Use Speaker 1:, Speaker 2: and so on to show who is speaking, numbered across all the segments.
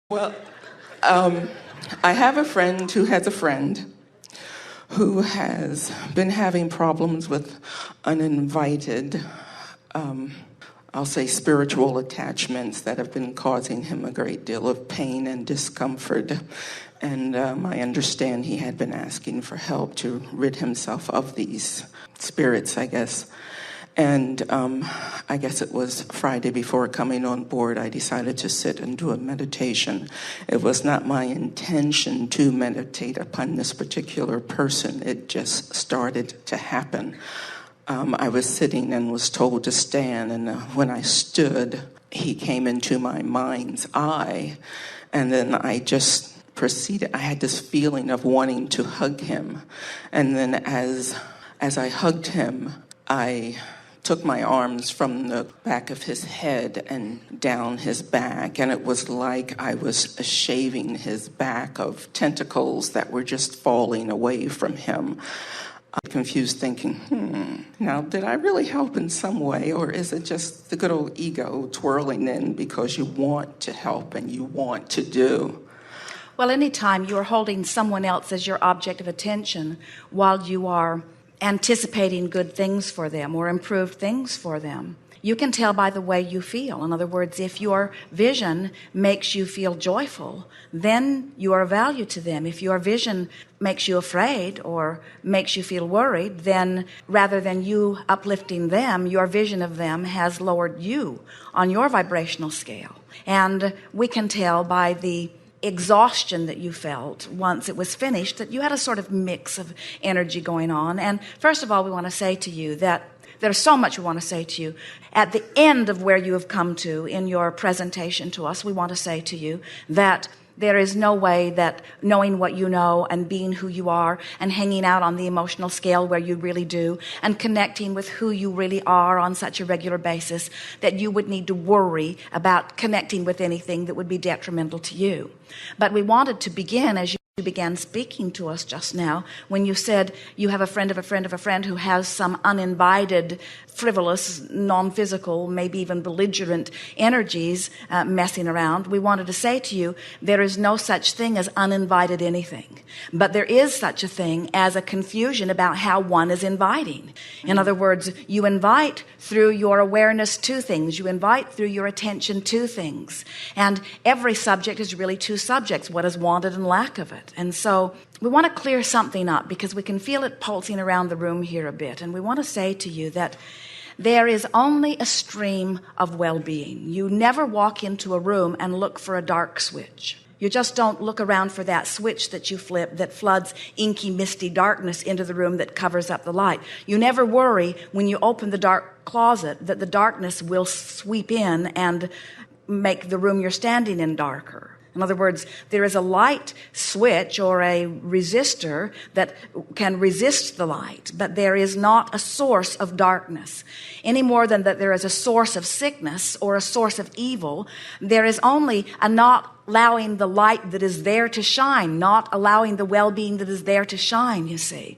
Speaker 1: Well, I have a friend who has a friend who has been having problems with uninvited, I'll say spiritual attachments that have been causing him a great deal of pain and discomfort. And I understand he had been asking for help to rid himself of these spirits, I guess. And I guess it was Friday before coming on board, I decided to sit and do a meditation. It was not my intention to meditate upon this particular person. It just started to happen. I was sitting and was told to stand, and when I stood, he came into my mind's eye, and then I just proceeded. I had this feeling of wanting to hug him, and then as I hugged him, I took my arms from the back of his head and down his back, and it was like I was shaving his back of tentacles that were just falling away from him. I'm confused, thinking, now did I really help in some way, or is it just the good old ego twirling in because you want to help and you want to do?
Speaker 2: Well, anytime you are holding someone else as your object of attention while you are anticipating good things for them or improved things for them, you can tell by the way you feel. In other words, if your vision makes you feel joyful, then you are of value to them. If your vision makes you afraid or makes you feel worried, then rather than you uplifting them, your vision of them has lowered you on your vibrational scale. And we can tell by the exhaustion that you felt once it was finished that you had a sort of mix of energy going on. And first of all, we want to say to you that there's so much we want to say to you. At the end of where you have come to in your presentation to us, we want to say to you that there is no way that knowing what you know and being who you are and hanging out on the emotional scale where you really do and connecting with who you really are on such a regular basis that you would need to worry about connecting with anything that would be detrimental to you. But we wanted to begin, as you began speaking to us just now, when you said you have a friend of a friend of a friend who has some uninvited, frivolous, non-physical, maybe even belligerent energies messing around. We wanted to say to you, there is no such thing as uninvited anything, but there is such a thing as a confusion about how one is inviting. In other words, you invite through your awareness to things. You invite through your attention to things. And every subject is really two subjects, what is wanted and lack of it. And so we want to clear something up because we can feel it pulsing around the room here a bit. And we want to say to you that there is only a stream of well-being. You never walk into a room and look for a dark switch. You just don't look around for that switch that you flip that floods inky, misty darkness into the room that covers up the light. You never worry when you open the dark closet that the darkness will sweep in and make the room you're standing in darker. In other words, there is a light switch or a resistor that can resist the light, but there is not a source of darkness. Any more than that there is a source of sickness or a source of evil, there is only a not allowing the light that is there to shine, not allowing the well-being that is there to shine, you see.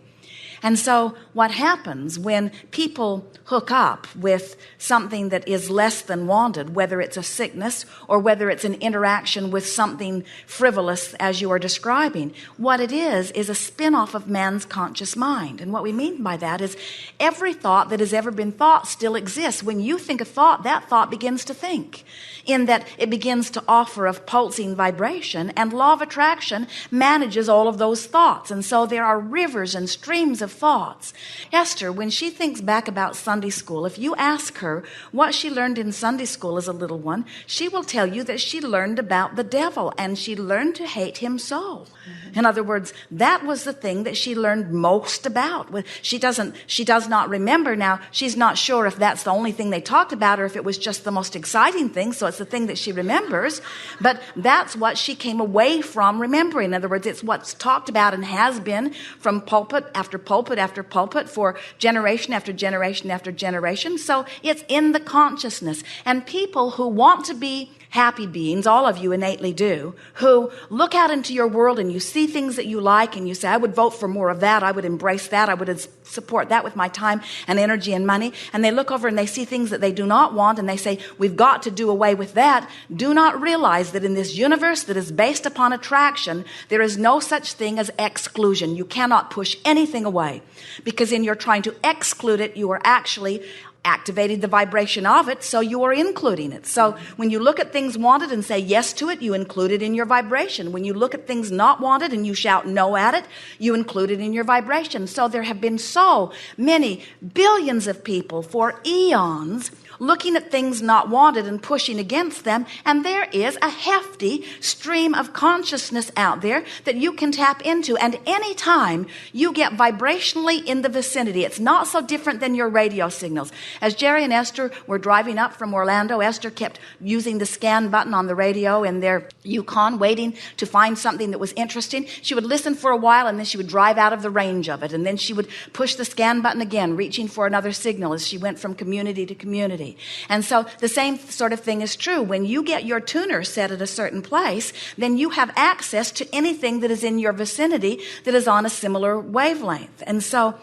Speaker 2: And so what happens when people hook up with something that is less than wanted, whether it's a sickness or whether it's an interaction with something frivolous as you are describing, what it is a spin-off of man's conscious mind. And what we mean by that is every thought that has ever been thought still exists. When you think a thought, that thought begins to think, in that it begins to offer a pulsing vibration, and law of attraction manages all of those thoughts. And so there are rivers and streams of thoughts. Esther, when she thinks back about Sunday school, if you ask her what she learned in Sunday school as a little one, she will tell you that she learned about the devil and she learned to hate him so. In other words, that was the thing that she learned most about. She does not remember now. She's not sure if that's the only thing they talked about or if it was just the most exciting thing. So it's the thing that she remembers, but that's what she came away from remembering. In other words, it's what's talked about and has been from pulpit after pulpit after pulpit for generation after generation after generation. So it's in the consciousness. And people who want to be happy beings, all of you innately do, who look out into your world and you see things that you like and you say, I would vote for more of that. I would embrace that. I would support that with my time and energy and money. And they look over and they see things that they do not want and they say, we've got to do away with that. Do not realize that in this universe that is based upon attraction, there is no such thing as exclusion. You cannot push anything away, because in your trying to exclude it, you are actually activating the vibration of it, so you are including it. So when you look at things wanted and say yes to it, you include it in your vibration. When you look at things not wanted and you shout no at it, you include it in your vibration. So there have been so many billions of people for eons looking at things not wanted and pushing against them, and there is a hefty stream of consciousness out there that you can tap into. And anytime you get vibrationally in the vicinity, it's not so different than your radio signals. As Jerry and Esther were driving up from Orlando, Esther kept using the scan button on the radio in their Yukon, waiting to find something that was interesting. She would listen for a while and then she would drive out of the range of it, and then she would push the scan button again, reaching for another signal as she went from community to community. And so the same sort of thing is true. When you get your tuner set at a certain place, then you have access to anything that is in your vicinity that is on a similar wavelength. And so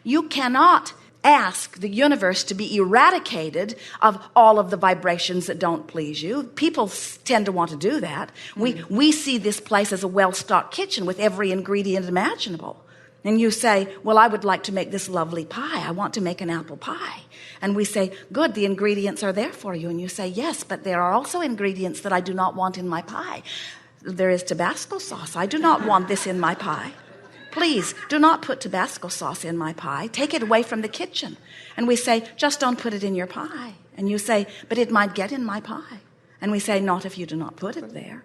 Speaker 2: you cannot ask the universe to be eradicated of all of the vibrations that don't please you. People tend to want to do that. We see this place as a well-stocked kitchen with every ingredient imaginable. And you say, well, I would like to make this lovely pie. I want to make an apple pie. And we say, good, the ingredients are there for you. And you say, yes, but there are also ingredients that I do not want in my pie. There is Tabasco sauce. I do not want this in my pie. Please do not put Tabasco sauce in my pie. Take it away from the kitchen. And we say, just don't put it in your pie. And you say, but it might get in my pie. And we say, not if you do not put it there.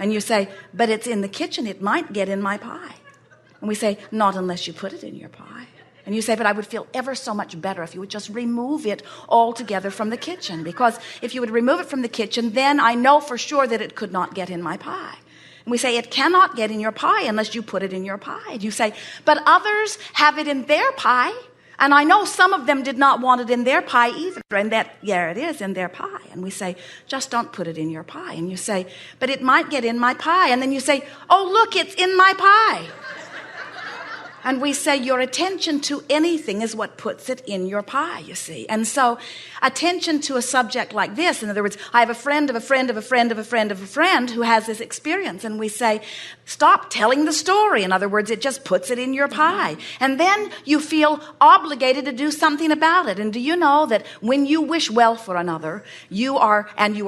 Speaker 2: And you say, but it's in the kitchen. It might get in my pie. And we say, not unless you put it in your pie. And you say, but I would feel ever so much better if you would just remove it altogether from the kitchen. Because if you would remove it from the kitchen, then I know for sure that it could not get in my pie. And we say, it cannot get in your pie unless you put it in your pie. And you say, but others have it in their pie. And I know some of them did not want it in their pie either. And that, yeah, it is in their pie. And we say, just don't put it in your pie. And you say, but it might get in my pie. And then you say, oh, look, it's in my pie. And we say your attention to anything is what puts it in your pie, you see. And so attention to a subject like this, in other words, I have a friend of a friend of a friend of a friend of a friend who has this experience. And we say, stop telling the story. In other words, it just puts it in your pie. And then you feel obligated to do something about it. And do you know that when you wish well for another, you are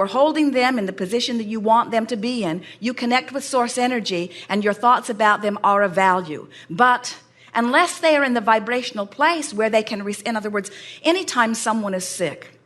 Speaker 2: holding them in the position that you want them to be in, you connect with source energy and your thoughts about them are of value. But unless they are in the vibrational place where they can, in other words, anytime someone is sick,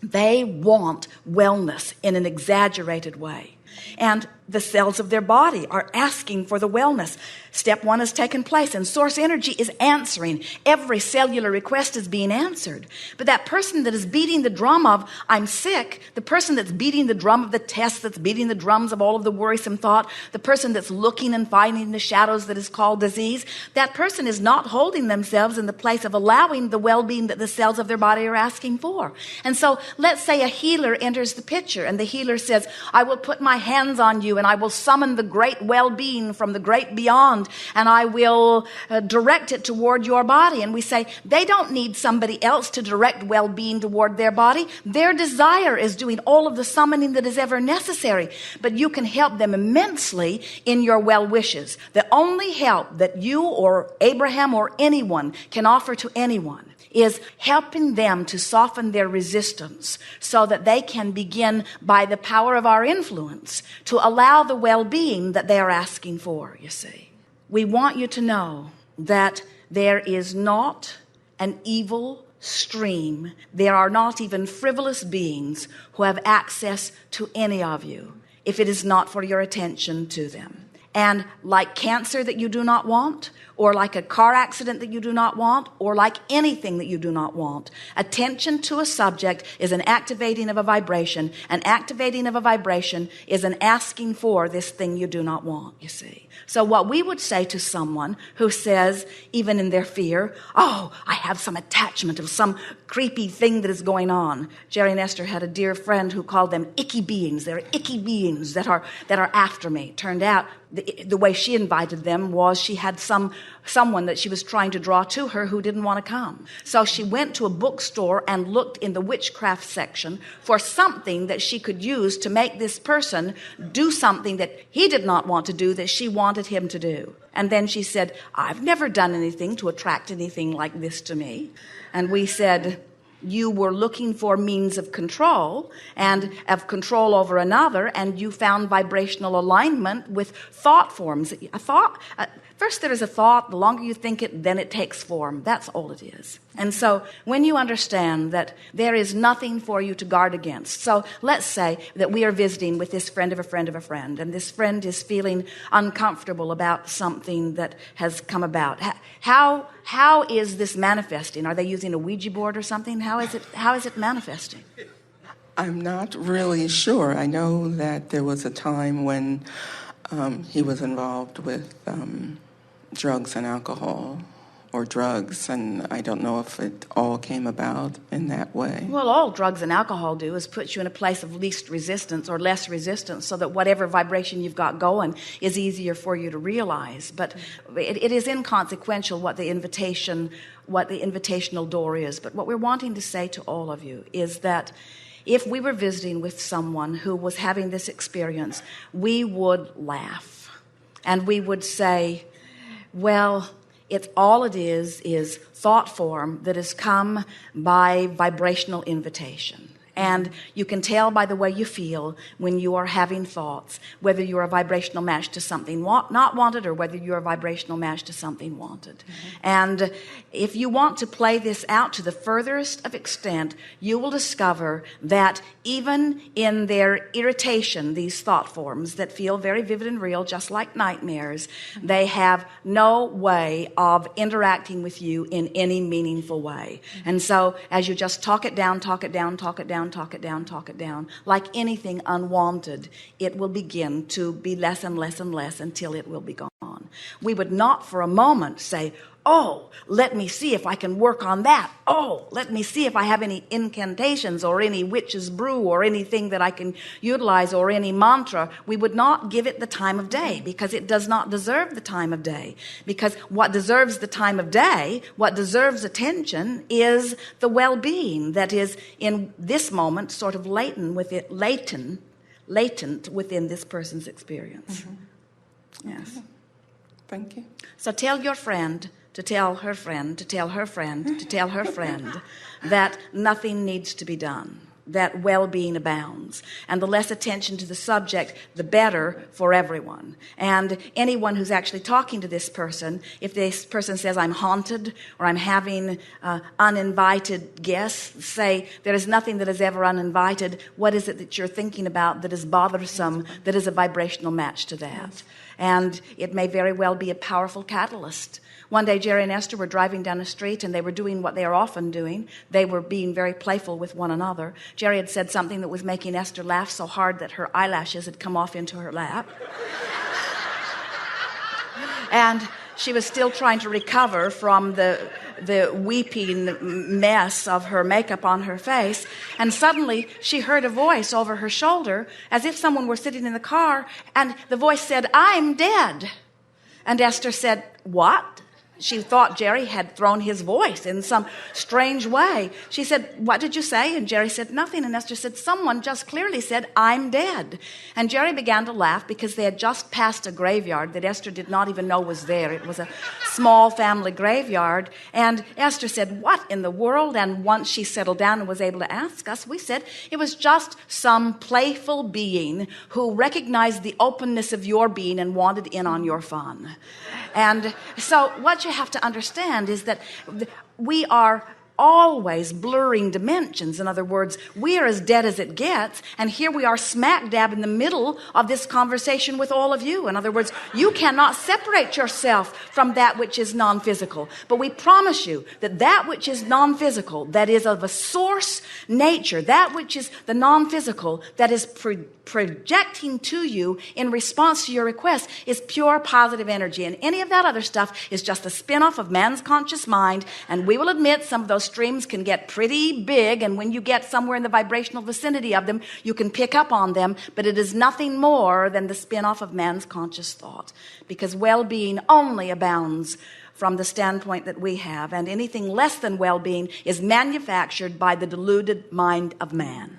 Speaker 2: they want wellness in an exaggerated way. And the cells of their body are asking for the wellness. Step one has taken place and source energy is answering. Every cellular request is being answered. But that person that is beating the drum of, I'm sick, the person that's beating the drum of the test, that's beating the drums of all of the worrisome thought, the person that's looking and finding the shadows that is called disease, that person is not holding themselves in the place of allowing the well-being that the cells of their body are asking for. And so let's say a healer enters the picture and the healer says, I will put my hands on you and I will summon the great well-being from the great beyond and I will direct it toward your body. And we say they don't need somebody else to direct well-being toward their body. Their desire is doing all of the summoning that is ever necessary. But you can help them immensely in your well wishes. The only help that you or Abraham or anyone can offer to anyone is helping them to soften their resistance so that they can begin by the power of our influence to allow the well-being that they are asking for, you see. We want you to know that there is not an evil stream. There are not even frivolous beings who have access to any of you if it is not for your attention to them. And like cancer that you do not want, or like a car accident that you do not want, or like anything that you do not want. Attention to a subject is an activating of a vibration. An activating of a vibration is an asking for this thing you do not want, you see. So what we would say to someone who says, even in their fear, oh, I have some attachment of some creepy thing that is going on. Jerry and Esther had a dear friend who called them icky beings. They're icky beings that are after me. Turned out the way she invited them was she had someone that she was trying to draw to her who didn't want to come. So she went to a bookstore and looked in the witchcraft section for something that she could use to make this person do something that he did not want to do that she wanted him to do. And then she said, I've never done anything to attract anything like this to me. And we said, you were looking for means of control and of control over another, and you found vibrational alignment with thought forms. First there is a thought, the longer you think it, then it takes form. That's all it is. And so when you understand that there is nothing for you to guard against. So let's say that we are visiting with this friend of a friend of a friend, and this friend is feeling uncomfortable about something that has come about. How is this manifesting? Are they using a Ouija board or something? How is it manifesting?
Speaker 1: I'm not really sure. I know that there was a time when he was involved with drugs and alcohol, or drugs, and I don't know if it all came about in that way. Well,
Speaker 2: all drugs and alcohol do is put you in a place of least resistance or less resistance, so that whatever vibration you've got going is easier for you to realize. But it is inconsequential what the invitational door is. But what we're wanting to say to all of you is that if we were visiting with someone who was having this experience, we would laugh and we would say, well, all it is thought form that has come by vibrational invitation. And you can tell by the way you feel when you are having thoughts, whether you're a vibrational match to something not wanted, or whether you're a vibrational match to something wanted. Mm-hmm. And if you want to play this out to the furthest of extent, you will discover that even in their irritation, these thought forms that feel very vivid and real, just like nightmares, they have no way of interacting with you in any meaningful way. Mm-hmm. And so as you just talk it down, like anything unwanted, it will begin to be less and less and less until it will be gone. We would not for a moment say, oh, let me see if I can work on that. Oh, let me see if I have any incantations or any witch's brew or anything that I can utilize or any mantra. We would not give it the time of day, because it does not deserve the time of day. Because what deserves the time of day, what deserves attention, is the well-being that is in this moment sort of latent within this person's experience. Mm-hmm. Yes.
Speaker 1: Okay. Thank you.
Speaker 2: So tell your friend to tell her friend, to tell her friend, to tell her friend that nothing needs to be done, that well-being abounds. And the less attention to the subject, the better for everyone. And anyone who's actually talking to this person, if this person says, I'm haunted, or I'm having uninvited guests, say, there is nothing that is ever uninvited. What is it that you're thinking about that is bothersome, that is a vibrational match to that? And it may very well be a powerful catalyst. One day, Jerry and Esther were driving down the street, and they were doing what they are often doing. They were being very playful with one another. Jerry had said something that was making Esther laugh so hard that her eyelashes had come off into her lap. And she was still trying to recover from the weeping mess of her makeup on her face. And suddenly she heard a voice over her shoulder, as if someone were sitting in the car, and the voice said, I'm dead. And Esther said, what? She thought Jerry had thrown his voice in some strange way. She said, what did you say? And Jerry said, nothing. And Esther said, someone just clearly said, I'm dead. And Jerry began to laugh, because they had just passed a graveyard that Esther did not even know was there. It was a small family graveyard. And Esther said, what in the world? And once she settled down and was able to ask us, we said, it was just some playful being who recognized the openness of your being and wanted in on your fun. And so what you have to understand is that we are always blurring dimensions. In other words, we are as dead as it gets, and here we are smack dab in the middle of this conversation with all of you. In other words, you cannot separate yourself from that which is non-physical. But we promise you that that which is non-physical, that is of a source nature, that which is the non-physical, that is projecting to you in response to your request, is pure positive energy. And any of that other stuff is just a spin-off of man's conscious mind. And we will admit some of those streams can get pretty big, and when you get somewhere in the vibrational vicinity of them, you can pick up on them, but it is nothing more than the spin-off of man's conscious thought, because well-being only abounds from the standpoint that we have, and anything less than well-being is manufactured by the deluded mind of man.